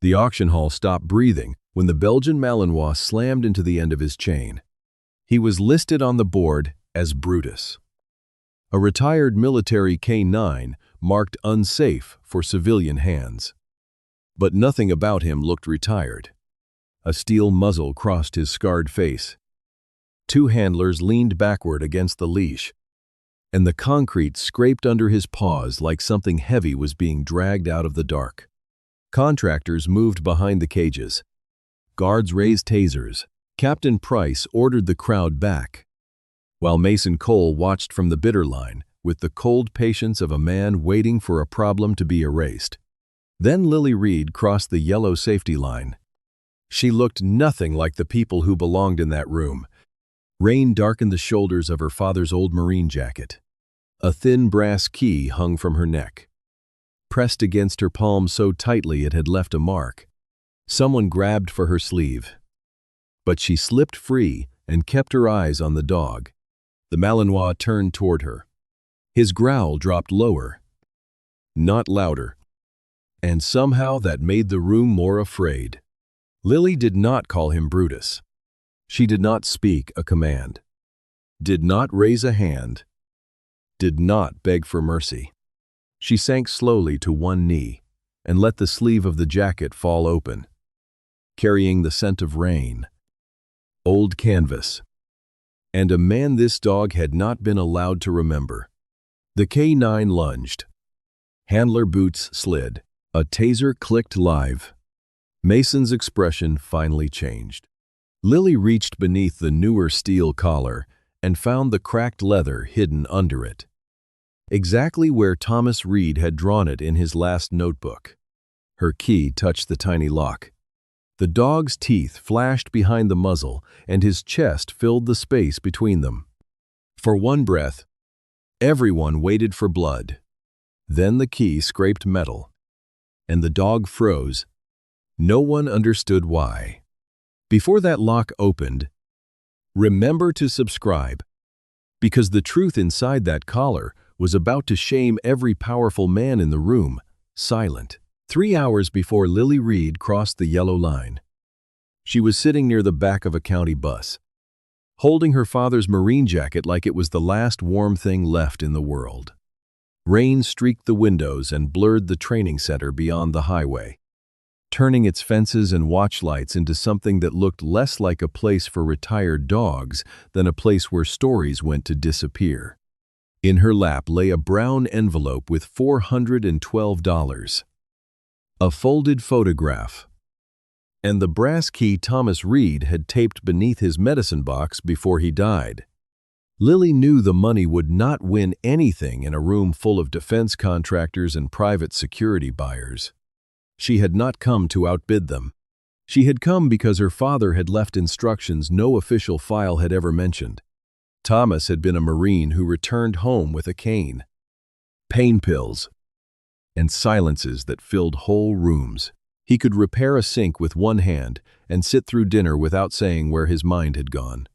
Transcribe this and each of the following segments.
The auction hall stopped breathing when the Belgian Malinois slammed into the end of his chain. He was listed on the board as Brutus, a retired military K9 marked unsafe for civilian hands. But nothing about him looked retired. A steel muzzle crossed his scarred face. Two handlers leaned backward against the leash, and the concrete scraped under his paws like something heavy was being dragged out of the dark. Contractors moved behind the cages. Guards raised tasers. Captain Price ordered the crowd back, while Mason Cole watched from the bitter line with the cold patience of a man waiting for a problem to be erased. Then Lily Reed crossed the yellow safety line. She looked nothing like the people who belonged in that room. Rain darkened the shoulders of her father's old Marine jacket. A thin brass key hung from her neck, pressed against her palm so tightly it had left a mark. Someone grabbed for her sleeve, but she slipped free and kept her eyes on the dog. The Malinois turned toward her. His growl dropped lower, not louder, and somehow that made the room more afraid. Lily did not call him Brutus. She did not speak a command, did not raise a hand, did not beg for mercy. She sank slowly to one knee and let the sleeve of the jacket fall open, carrying the scent of rain, old canvas, and a man this dog had not been allowed to remember. The K9 lunged. Handler boots slid. A taser clicked live. Mason's expression finally changed. Lily reached beneath the newer steel collar and found the cracked leather hidden under it, exactly where Thomas Reed had drawn it in his last notebook. Her key touched the tiny lock. The dog's teeth flashed behind the muzzle, and his chest filled the space between them. For one breath, everyone waited for blood. Then the key scraped metal, and the dog froze. No one understood why. Before that lock opened, remember to subscribe, because the truth inside that collar was about to shame every powerful man in the room, silent. 3 hours before Lily Reed crossed the yellow line, she was sitting near the back of a county bus, holding her father's Marine jacket like it was the last warm thing left in the world. Rain streaked the windows and blurred the training center beyond the highway, turning its fences and watch lights into something that looked less like a place for retired dogs than a place where stories went to disappear. In her lap lay a brown envelope with $412. A folded photograph, and the brass key Thomas Reed had taped beneath his medicine box before he died. Lily knew the money would not win anything in a room full of defense contractors and private security buyers. She had not come to outbid them. She had come because her father had left instructions no official file had ever mentioned. Thomas had been a Marine who returned home with a cane, pain pills, and silences that filled whole rooms. He could repair a sink with one hand and sit through dinner without saying where his mind had gone.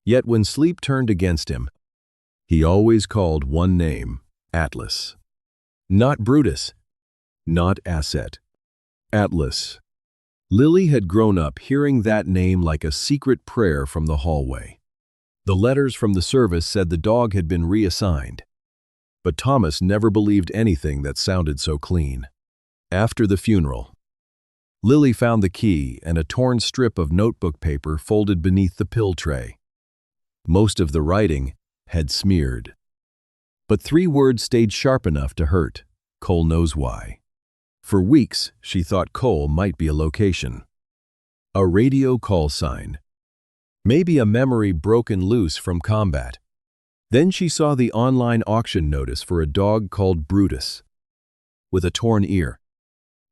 Yet when sleep turned against him, he always called one name: Atlas. Not Brutus, not Asset. Atlas. Lily had grown up hearing that name like a secret prayer from the hallway. The letters from the service said the dog had been reassigned, but Thomas never believed anything that sounded so clean. After the funeral, Lily found the key and a torn strip of notebook paper folded beneath the pill tray. Most of the writing had smeared, but 3 words stayed sharp enough to hurt. Cole knows why. For weeks, she thought Cole might be a location, a radio call sign, maybe a memory broken loose from combat. Then she saw the online auction notice for a dog called Brutus, with a torn ear,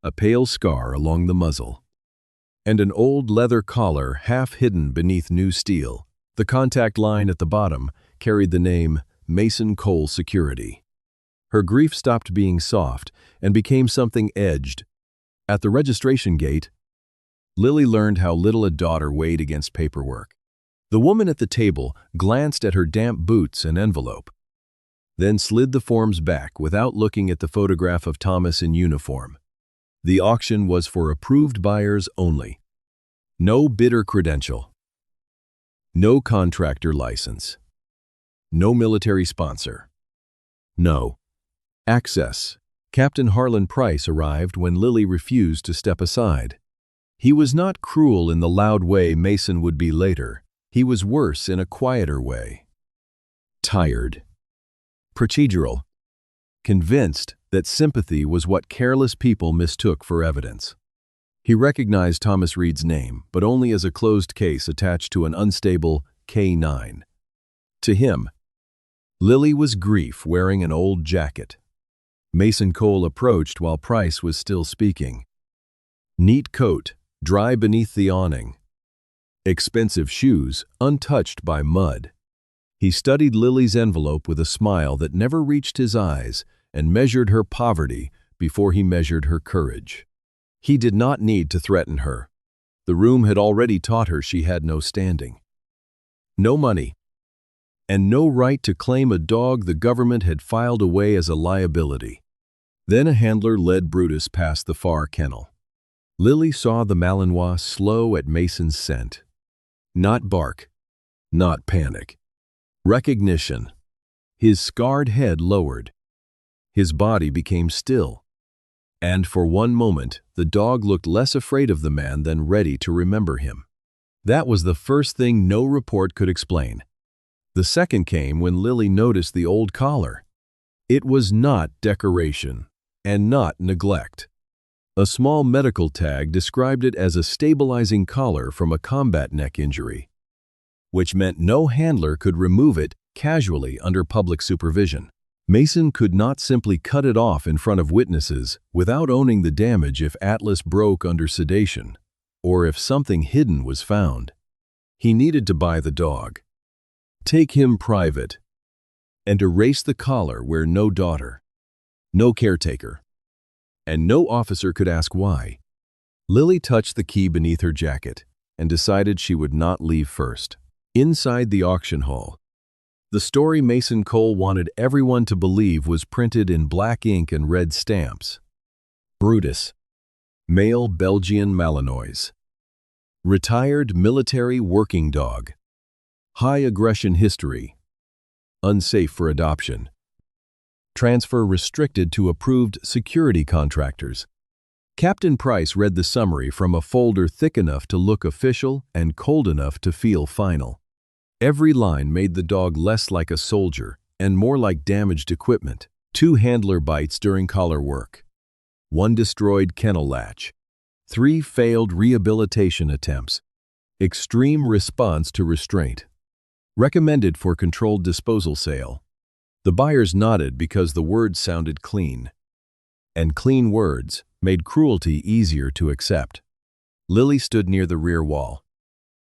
a pale scar along the muzzle, and an old leather collar half hidden beneath new steel. The contact line at the bottom carried the name Mason Cole Security. Her grief stopped being soft and became something edged. At the registration gate, Lily learned how little a daughter weighed against paperwork. The woman at the table glanced at her damp boots and envelope, then slid the forms back without looking at the photograph of Thomas in uniform. The auction was for approved buyers only. No bidder credential. No contractor license. No military sponsor. No access. Captain Harlan Price arrived when Lily refused to step aside. He was not cruel in the loud way Mason would be later. He was worse in a quieter way. Tired. Procedural. Convinced that sympathy was what careless people mistook for evidence. He recognized Thomas Reed's name, but only as a closed case attached to an unstable K9. To him, Lily was grief wearing an old jacket. Mason Cole approached while Price was still speaking. Neat coat, dry beneath the awning. Expensive shoes, untouched by mud. He studied Lily's envelope with a smile that never reached his eyes and measured her poverty before he measured her courage. He did not need to threaten her. The room had already taught her she had no standing. No money, and no right to claim a dog the government had filed away as a liability. Then a handler led Brutus past the far kennel. Lily saw the Malinois slow at Mason's scent. Not bark, not panic. Recognition. His scarred head lowered. His body became still. And for one moment, the dog looked less afraid of the man than ready to remember him. That was the first thing no report could explain. The second came when Lily noticed the old collar. It was not decoration, and not neglect. A small medical tag described it as a stabilizing collar from a combat neck injury, which meant no handler could remove it casually under public supervision. Mason could not simply cut it off in front of witnesses without owning the damage if Atlas broke under sedation, or if something hidden was found. He needed to buy the dog, take him private, and erase the collar where no daughter, no caretaker, and no officer could ask why. Lily touched the key beneath her jacket and decided she would not leave first. Inside the auction hall, the story Mason Cole wanted everyone to believe was printed in black ink and red stamps. Brutus, male Belgian Malinois. Retired military working dog. High aggression history. Unsafe for adoption. Transfer restricted to approved security contractors. Captain Price read the summary from a folder thick enough to look official and cold enough to feel final. Every line made the dog less like a soldier and more like damaged equipment. 2 handler bites during collar work. 1 destroyed kennel latch. 3 failed rehabilitation attempts. Extreme response to restraint. Recommended for controlled disposal sale. The buyers nodded because the words sounded clean. And clean words made cruelty easier to accept. Lily stood near the rear wall,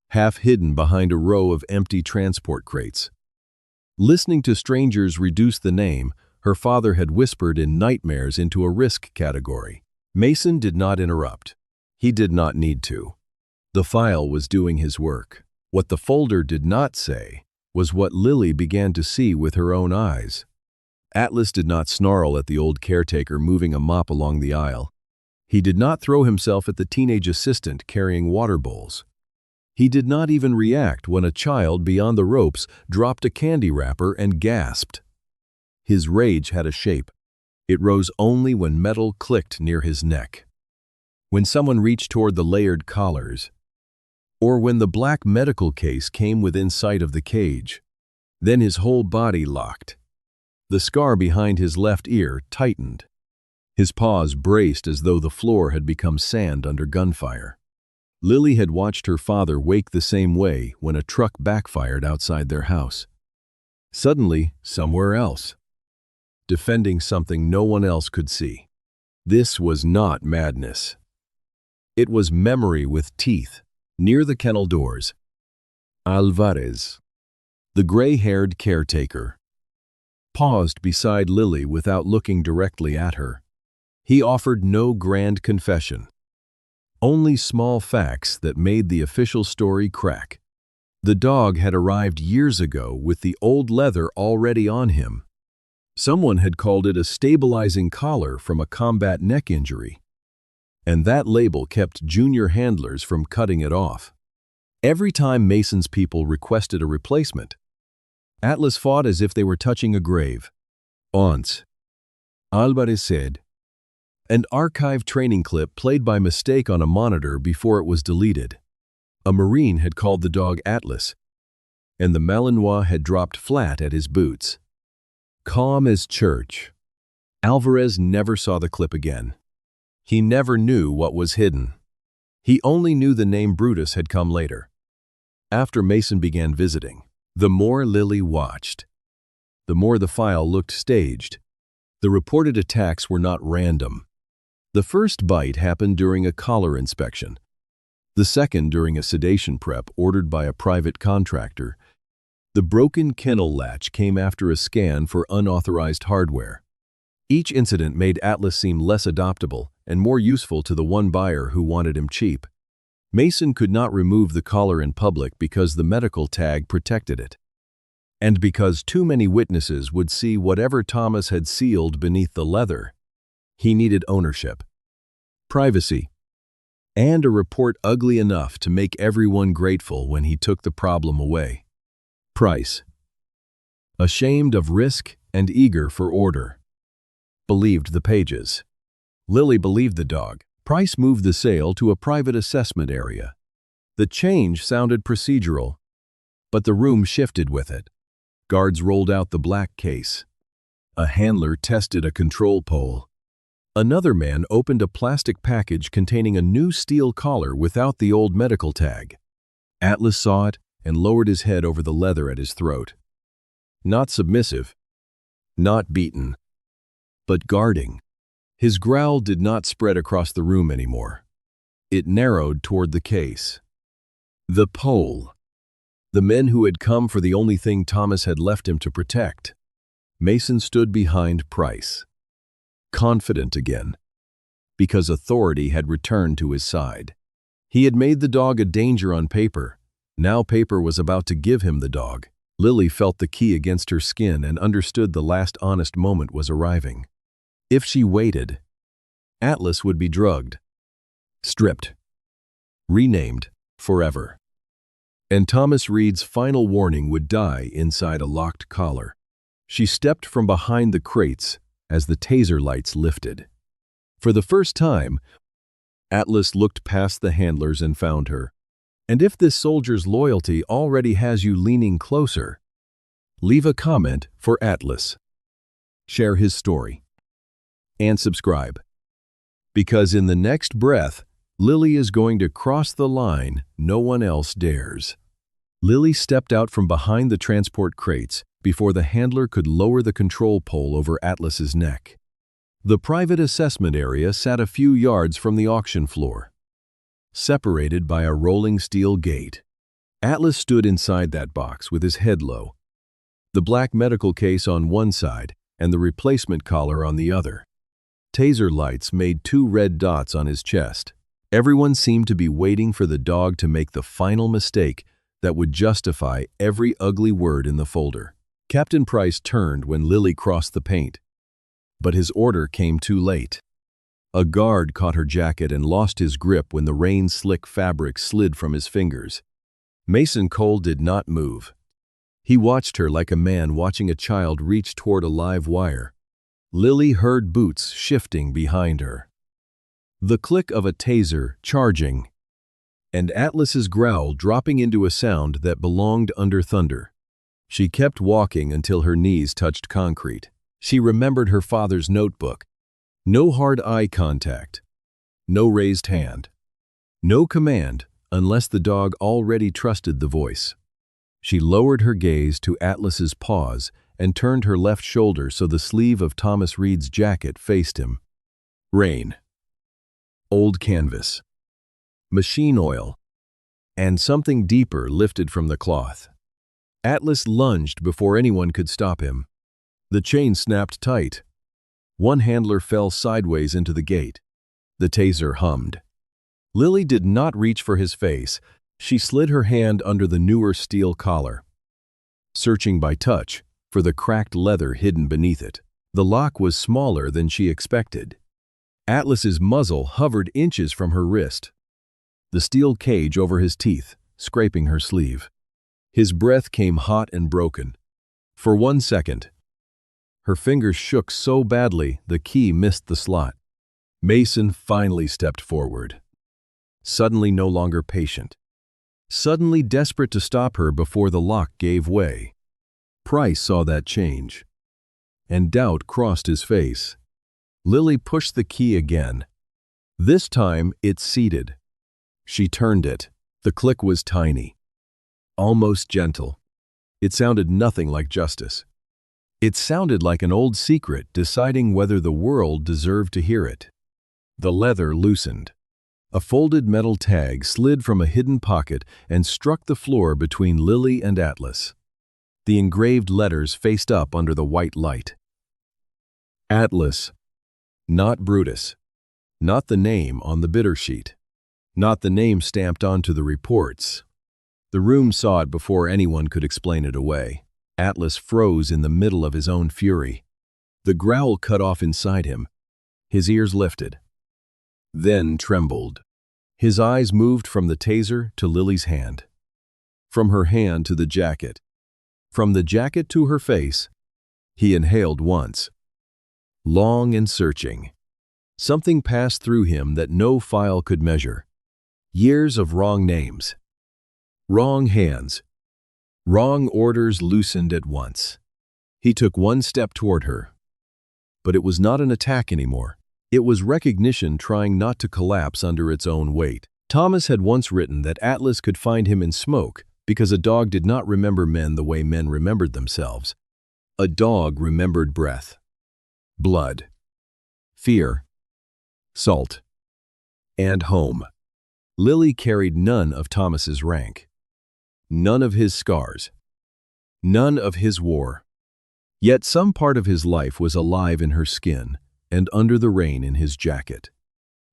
half hidden behind a row of empty transport crates. Listening to strangers reduce the name, her father had whispered in nightmares into a risk category. Mason did not interrupt. He did not need to. The file was doing his work. What the folder did not say was what Lily began to see with her own eyes. Atlas did not snarl at the old caretaker moving a mop along the aisle. He did not throw himself at the teenage assistant carrying water bowls. He did not even react when a child beyond the ropes dropped a candy wrapper and gasped. His rage had a shape. It rose only when metal clicked near his neck. When someone reached toward the layered collars, or when the black medical case came within sight of the cage. Then his whole body locked. The scar behind his left ear tightened. His paws braced as though the floor had become sand under gunfire. Lily had watched her father wake the same way when a truck backfired outside their house. Suddenly, somewhere else, defending something no one else could see. This was not madness. It was memory with teeth. Near the kennel doors, Alvarez, the gray-haired caretaker, paused beside Lily without looking directly at her. He offered no grand confession, only small facts that made the official story crack. The dog had arrived years ago with the old leather already on him. Someone had called it a stabilizing collar from a combat neck injury. and that label kept junior handlers from cutting it off. Every time Mason's people requested a replacement, Atlas fought as if they were touching a grave. Once, Alvarez said, an archived training clip played by mistake on a monitor before it was deleted. A Marine had called the dog Atlas, and the Malinois had dropped flat at his boots. Calm as church. Alvarez never saw the clip again. He never knew what was hidden. He only knew the name Brutus had come later. After Mason began visiting, the more Lily watched, the more the file looked staged. The reported attacks were not random. The first bite happened during a collar inspection. The second during a sedation prep ordered by a private contractor. The broken kennel latch came after a scan for unauthorized hardware. Each incident made Atlas seem less adoptable and more useful to the one buyer who wanted him cheap. Mason could not remove the collar in public because the medical tag protected it, and because too many witnesses would see whatever Thomas had sealed beneath the leather. He needed ownership, privacy, and a report ugly enough to make everyone grateful when he took the problem away. Price, ashamed of risk and eager for order, believed the pages. Lily believed the dog. Price moved the sale to a private assessment area. The change sounded procedural, but the room shifted with it. Guards rolled out the black case. A handler tested a control pole. Another man opened a plastic package containing a new steel collar without the old medical tag. Atlas saw it and lowered his head over the leather at his throat. Not submissive, not beaten, but guarding. His growl did not spread across the room anymore. It narrowed toward the case. The pole. The men who had come for the only thing Thomas had left him to protect. Mason stood behind Price, confident again, because authority had returned to his side. He had made the dog a danger on paper. Now paper was about to give him the dog. Lily felt the key against her skin and understood the last honest moment was arriving. If she waited, Atlas would be drugged, stripped, renamed forever. And Thomas Reed's final warning would die inside a locked collar. She stepped from behind the crates as the taser lights lifted. For the first time, Atlas looked past the handlers and found her. And if this soldier's loyalty already has you leaning closer, leave a comment for Atlas. Share his story. And subscribe. Because in the next breath, Lily is going to cross the line no one else dares. Lily stepped out from behind the transport crates before the handler could lower the control pole over Atlas's neck. The private assessment area sat a few yards from the auction floor, separated by a rolling steel gate. Atlas stood inside that box with his head low, the black medical case on one side and the replacement collar on the other. Taser lights made 2 red dots on his chest. Everyone seemed to be waiting for the dog to make the final mistake that would justify every ugly word in the folder. Captain Price turned when Lily crossed the paint, but his order came too late. A guard caught her jacket and lost his grip when the rain-slick fabric slid from his fingers. Mason Cole did not move. He watched her like a man watching a child reach toward a live wire. Lily heard boots shifting behind her, the click of a taser charging, and Atlas's growl dropping into a sound that belonged under thunder. She kept walking until her knees touched concrete. She remembered her father's notebook. No hard eye contact, no raised hand, no command unless the dog already trusted the voice. She lowered her gaze to Atlas's paws and turned her left shoulder so the sleeve of Thomas Reed's jacket faced him. Rain, old canvas, machine oil, and something deeper lifted from the cloth. Atlas lunged before anyone could stop him. The chain snapped tight. One handler fell sideways into the gate. The taser hummed. Lily did not reach for his face. She slid her hand under the newer steel collar, searching by touch for the cracked leather hidden beneath it. The lock was smaller than she expected. Atlas's muzzle hovered inches from her wrist, the steel cage over his teeth, scraping her sleeve. His breath came hot and broken. For 1 second, her fingers shook so badly the key missed the slot. Mason finally stepped forward, suddenly no longer patient, suddenly desperate to stop her before the lock gave way. Price saw that change, and doubt crossed his face. Lily pushed the key again. This time it seated. She turned it. The click was tiny, almost gentle. It sounded nothing like justice. It sounded like an old secret deciding whether the world deserved to hear it. The leather loosened. A folded metal tag slid from a hidden pocket and struck the floor between Lily and Atlas. The engraved letters faced up under the white light. Atlas, not Brutus. Not the name on the bidder sheet. Not the name stamped onto the reports. The room saw it before anyone could explain it away. Atlas froze in the middle of his own fury. The growl cut off inside him. His ears lifted, then trembled. His eyes moved from the taser to Lily's hand, from her hand to the jacket, from the jacket to her face. He inhaled once, long and searching. Something passed through him that no file could measure. Years of wrong names, wrong hands, wrong orders loosened at once. He took 1 step toward her. But it was not an attack anymore. It was recognition trying not to collapse under its own weight. Thomas had once written that Atlas could find him in smoke because a dog did not remember men the way men remembered themselves. A dog remembered breath, blood, fear, salt, and home. Lily carried none of Thomas's rank, none of his scars, none of his war. Yet some part of his life was alive in her skin and under the rain in his jacket.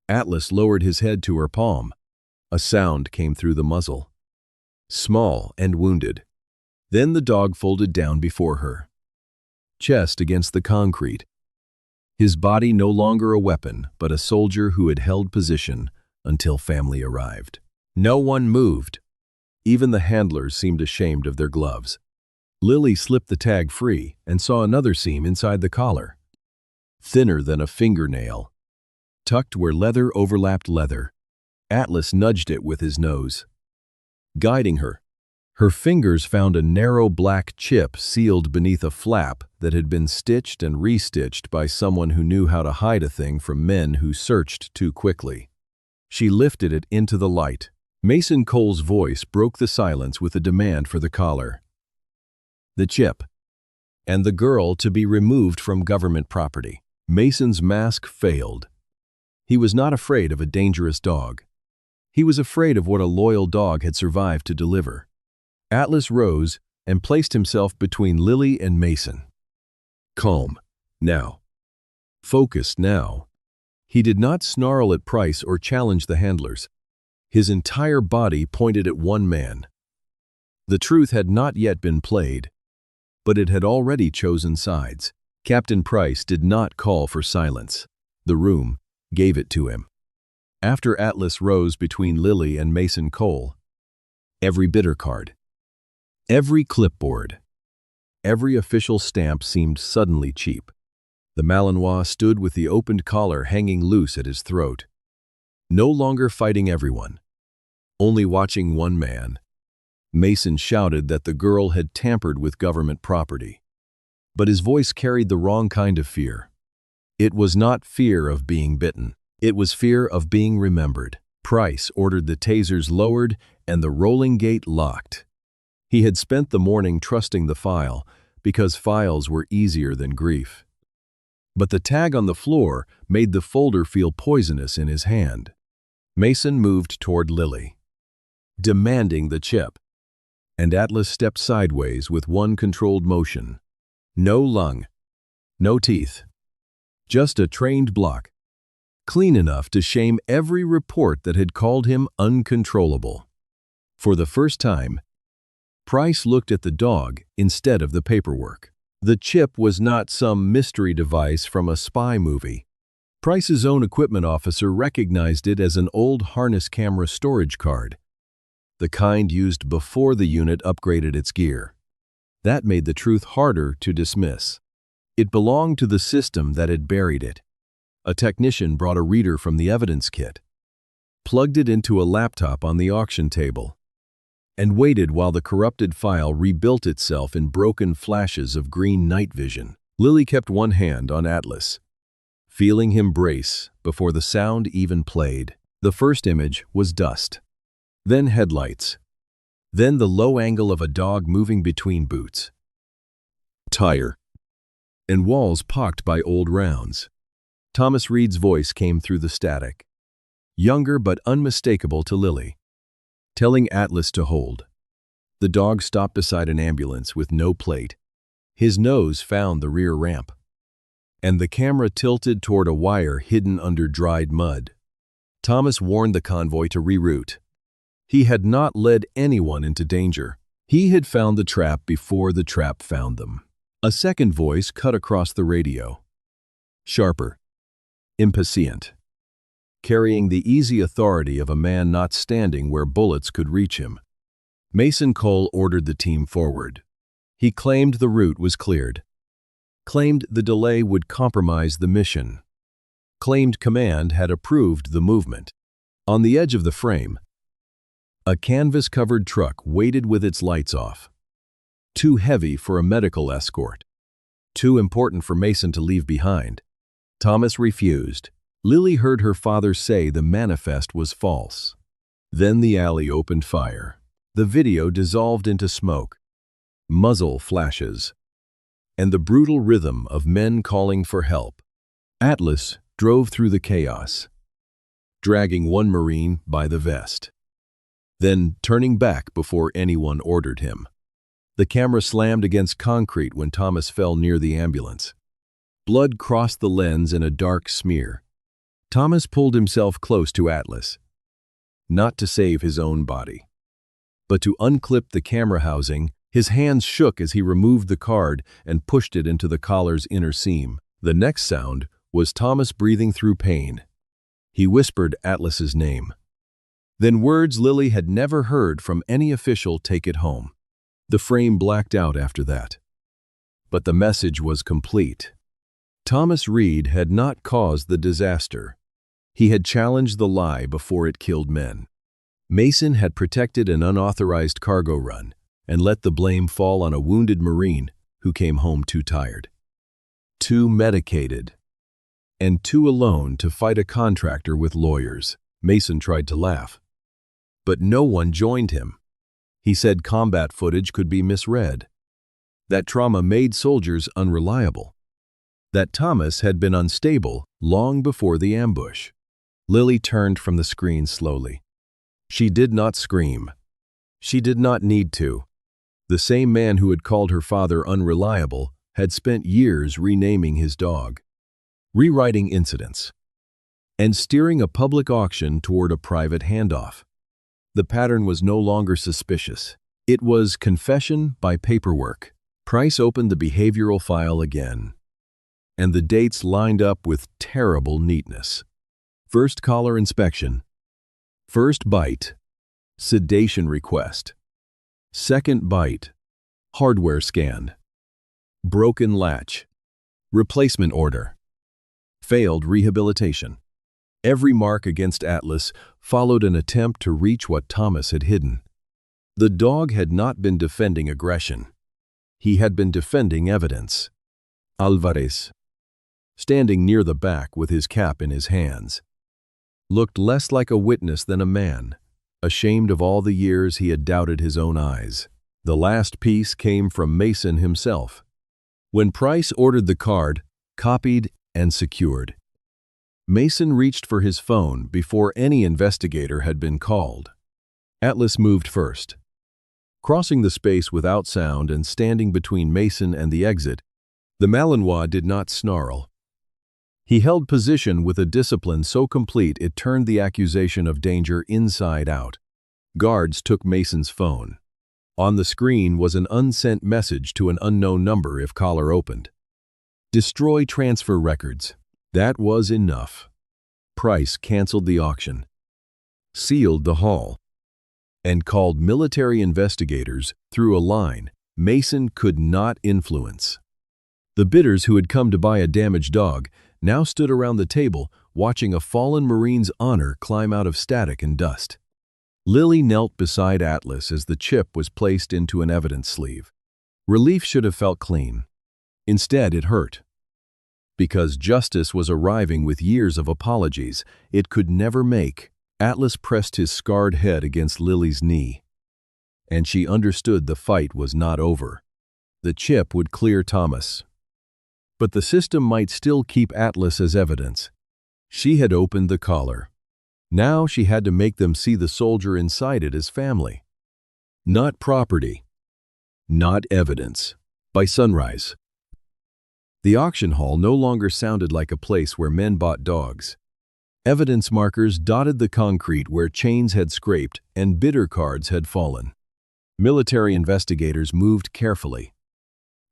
Atlas lowered his head to her palm. A sound came through the muzzle, small and wounded. Then the dog folded down before her, chest against the concrete. His body no longer a weapon, but a soldier who had held position until family arrived. No one moved. Even the handlers seemed ashamed of their gloves. Lily slipped the tag free and saw another seam inside the collar, thinner than a fingernail, tucked where leather overlapped leather. Atlas nudged it with his nose, guiding her. Her fingers found a narrow black chip sealed beneath a flap that had been stitched and restitched by someone who knew how to hide a thing from men who searched too quickly. She lifted it into the light. Mason Cole's voice broke the silence with a demand for the collar, the chip, and the girl to be removed from government property. Mason's mask failed. He was not afraid of a dangerous dog. He was afraid of what a loyal dog had survived to deliver. Atlas rose and placed himself between Lily and Mason. Calm, now. Focused now. He did not snarl at Price or challenge the handlers. His entire body pointed at one man. The truth had not yet been played, but it had already chosen sides. Captain Price did not call for silence. The room gave it to him. After Atlas rose between Lily and Mason Cole, every bidder card, every clipboard, every official stamp seemed suddenly cheap. The Malinois stood with the opened collar hanging loose at his throat, no longer fighting everyone, only watching one man. Mason shouted that the girl had tampered with government property, but his voice carried the wrong kind of fear. It was not fear of being bitten. It was fear of being remembered. Price ordered the tasers lowered and the rolling gate locked. He had spent the morning trusting the file because files were easier than grief. But the tag on the floor made the folder feel poisonous in his hand. Mason moved toward Lily, demanding the chip, and Atlas stepped sideways with one controlled motion. No lung, no teeth, just a trained block, clean enough to shame every report that had called him uncontrollable. For the first time, Price looked at the dog instead of the paperwork. The chip was not some mystery device from a spy movie. Price's own equipment officer recognized it as an old harness camera storage card, the kind used before the unit upgraded its gear. That made the truth harder to dismiss. It belonged to the system that had buried it. A technician brought a reader from the evidence kit, plugged it into a laptop on the auction table, and waited while the corrupted file rebuilt itself in broken flashes of green night vision. Lily kept one hand on Atlas, feeling him brace before the sound even played. The first image was dust, then headlights, then the low angle of a dog moving between boots, tire, and walls pocked by old rounds. Thomas Reed's voice came through the static, younger but unmistakable to Lily, telling Atlas to hold. The dog stopped beside an ambulance with no plate. His nose found the rear ramp, and the camera tilted toward a wire hidden under dried mud. Thomas warned the convoy to reroute. He had not led anyone into danger. He had found the trap before the trap found them. A second voice cut across the radio, sharper, impatient, carrying the easy authority of a man not standing where bullets could reach him. Mason Cole ordered the team forward. He claimed the route was cleared, claimed the delay would compromise the mission, claimed command had approved the movement. On the edge of the frame, a canvas-covered truck waited with its lights off. Too heavy for a medical escort. Too important for Mason to leave behind. Thomas refused. Lily heard her father say the manifest was false. Then the alley opened fire. The video dissolved into smoke, muzzle flashes, and the brutal rhythm of men calling for help. Atlas drove through the chaos, dragging one Marine by the vest, then turning back before anyone ordered him. The camera slammed against concrete when Thomas fell near the ambulance. Blood crossed the lens in a dark smear. Thomas pulled himself close to Atlas, not to save his own body, but to unclip the camera housing. His hands shook as he removed the card and pushed it into the collar's inner seam. The next sound was Thomas breathing through pain. He whispered Atlas's name. Then words Lily had never heard from any official: "Take it home." The frame blacked out after that. But the message was complete. Thomas Reed had not caused the disaster. He had challenged the lie before it killed men. Mason had protected an unauthorized cargo run and let the blame fall on a wounded Marine who came home too tired, too medicated, and too alone to fight a contractor with lawyers. Mason tried to laugh, but no one joined him. He said combat footage could be misread, that trauma made soldiers unreliable, that Thomas had been unstable long before the ambush. Lily turned from the screen slowly. She did not scream. She did not need to. The same man who had called her father unreliable had spent years renaming his dog, rewriting incidents, and steering a public auction toward a private handoff. The pattern was no longer suspicious. It was confession by paperwork. Price opened the behavioral file again, and the dates lined up with terrible neatness. First collar inspection. First bite, sedation request. Second bite, hardware scan. Broken latch, replacement order. Failed rehabilitation. Every mark against Atlas followed an attempt to reach what Thomas had hidden. The dog had not been defending aggression. He had been defending evidence. Alvarez, standing near the back with his cap in his hands, looked less like a witness than a man, ashamed of all the years he had doubted his own eyes. The last piece came from Mason himself. When Price ordered the card, copied and secured, Mason reached for his phone before any investigator had been called. Atlas moved first, crossing the space without sound and standing between Mason and the exit. The Malinois did not snarl. He held position with a discipline so complete it turned the accusation of danger inside out. Guards took Mason's phone. On the screen was an unsent message to an unknown number if caller opened. Destroy transfer records. That was enough. Price canceled the auction, sealed the haul, and called military investigators through a line Mason could not influence. The bidders who had come to buy a damaged dog now stood around the table watching a fallen Marine's honor climb out of static and dust. Lily knelt beside Atlas as the chip was placed into an evidence sleeve. Relief should have felt clean. Instead, it hurt. Because justice was arriving with years of apologies it could never make, Atlas pressed his scarred head against Lily's knee. And she understood the fight was not over. The chip would clear Thomas. But the system might still keep Atlas as evidence. She had opened the collar. Now she had to make them see the soldier inside it as family. Not property. Not evidence. By sunrise. The auction hall no longer sounded like a place where men bought dogs. Evidence markers dotted the concrete where chains had scraped and bidder cards had fallen. Military investigators moved carefully,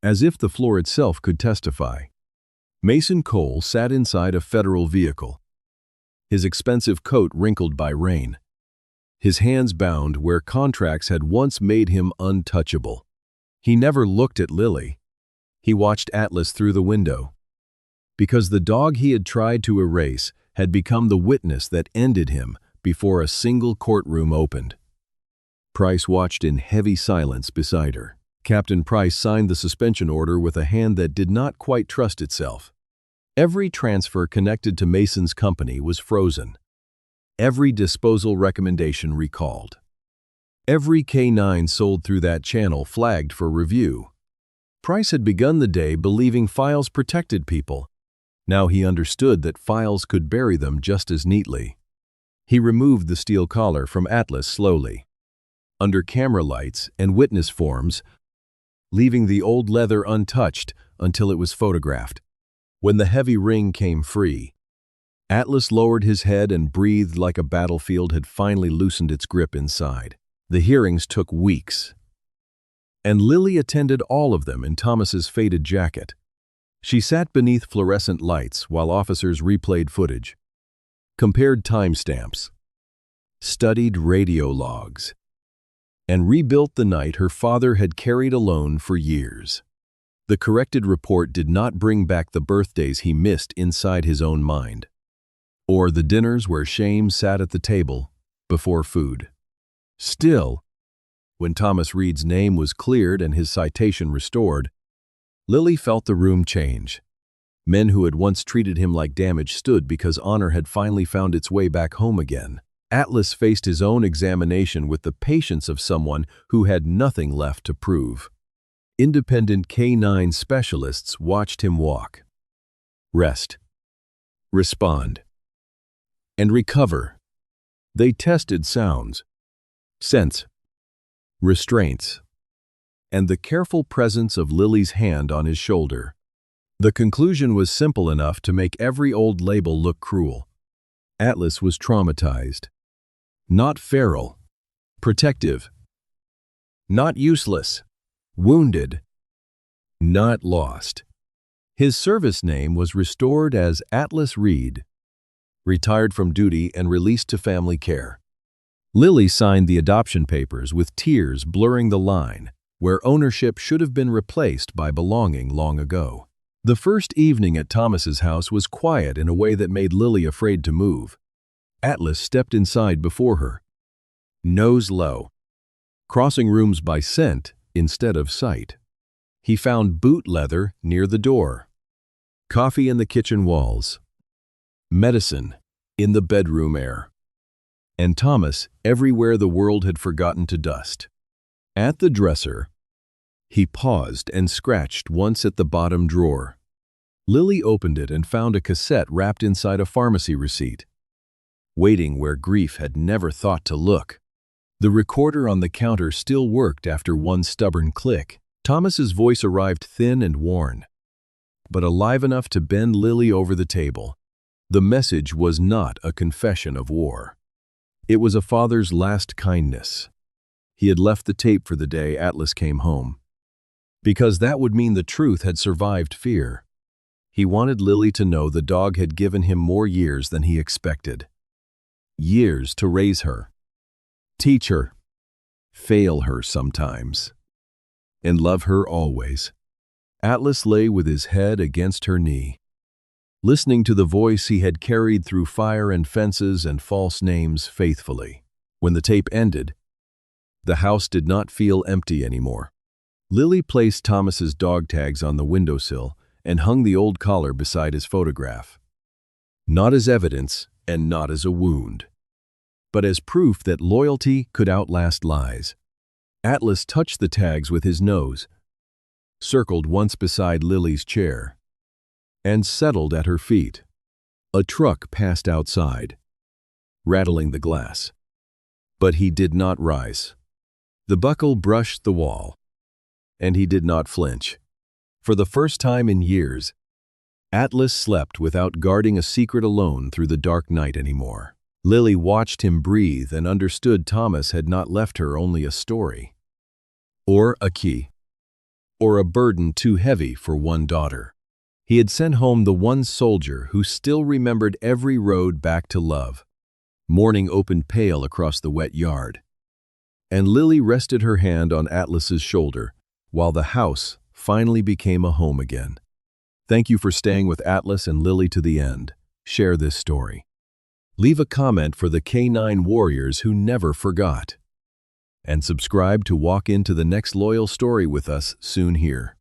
as if the floor itself could testify. Mason Cole sat inside a federal vehicle, his expensive coat wrinkled by rain, his hands bound where contracts had once made him untouchable. He never looked at Lily. He watched Atlas through the window. Because the dog he had tried to erase had become the witness that ended him before a single courtroom opened. Price watched in heavy silence beside her. Captain Price signed the suspension order with a hand that did not quite trust itself. Every transfer connected to Mason's company was frozen. Every disposal recommendation recalled. Every K9 sold through that channel flagged for review. Price had begun the day believing files protected people. Now he understood that files could bury them just as neatly. He removed the steel collar from Atlas slowly, under camera lights and witness forms, leaving the old leather untouched until it was photographed. When the heavy ring came free, Atlas lowered his head and breathed like a battlefield had finally loosened its grip inside. The hearings took weeks, and Lily attended all of them in Thomas's faded jacket. She sat beneath fluorescent lights while officers replayed footage, compared timestamps, studied radio logs, and rebuilt the night her father had carried alone for years. The corrected report did not bring back the birthdays he missed inside his own mind, or the dinners where shame sat at the table before food. Still, when Thomas Reed's name was cleared and his citation restored, Lily felt the room change. Men who had once treated him like damage stood because honor had finally found its way back home again. Atlas faced his own examination with the patience of someone who had nothing left to prove. Independent K9 specialists watched him walk, rest, respond, and recover. They tested sounds, scents, restraints, and the careful presence of Lily's hand on his shoulder. The conclusion was simple enough to make every old label look cruel. Atlas was traumatized. Not feral, protective. Not useless, wounded. Not lost. His service name was restored as Atlas Reed, retired from duty and released to family care. Lily signed the adoption papers with tears blurring the line where ownership should have been replaced by belonging long ago. The first evening at Thomas's house was quiet in a way that made Lily afraid to move. Atlas stepped inside before her, nose low, crossing rooms by scent instead of sight. He found boot leather near the door, coffee in the kitchen walls, medicine in the bedroom air, and Thomas everywhere the world had forgotten to dust. At the dresser, he paused and scratched once at the bottom drawer. Lily opened it and found a cassette wrapped inside a pharmacy receipt, waiting where grief had never thought to look. The recorder on the counter still worked after one stubborn click. Thomas's voice arrived thin and worn, but alive enough to bend Lily over the table. The message was not a confession of war. It was a father's last kindness. He had left the tape for the day Atlas came home, because that would mean the truth had survived fear. He wanted Lily to know the dog had given him more years than he expected. Years to raise her, teach her, fail her sometimes, and love her always. Atlas lay with his head against her knee, listening to the voice he had carried through fire and fences and false names faithfully. When the tape ended, the house did not feel empty anymore. Lily placed Thomas's dog tags on the windowsill and hung the old collar beside his photograph. Not as evidence and not as a wound, but as proof that loyalty could outlast lies. Atlas touched the tags with his nose, circled once beside Lily's chair, and settled at her feet. A truck passed outside, rattling the glass. But he did not rise. The buckle brushed the wall, and he did not flinch. For the first time in years, Atlas slept without guarding a secret alone through the dark night anymore. Lily watched him breathe and understood Thomas had not left her only a story, or a key, or a burden too heavy for one daughter. He had sent home the one soldier who still remembered every road back to love. Morning opened pale across the wet yard, and Lily rested her hand on Atlas's shoulder while the house finally became a home again. Thank you for staying with Atlas and Lily to the end. Share this story. Leave a comment for the K9 warriors who never forgot. And subscribe to walk into the next loyal story with us soon here.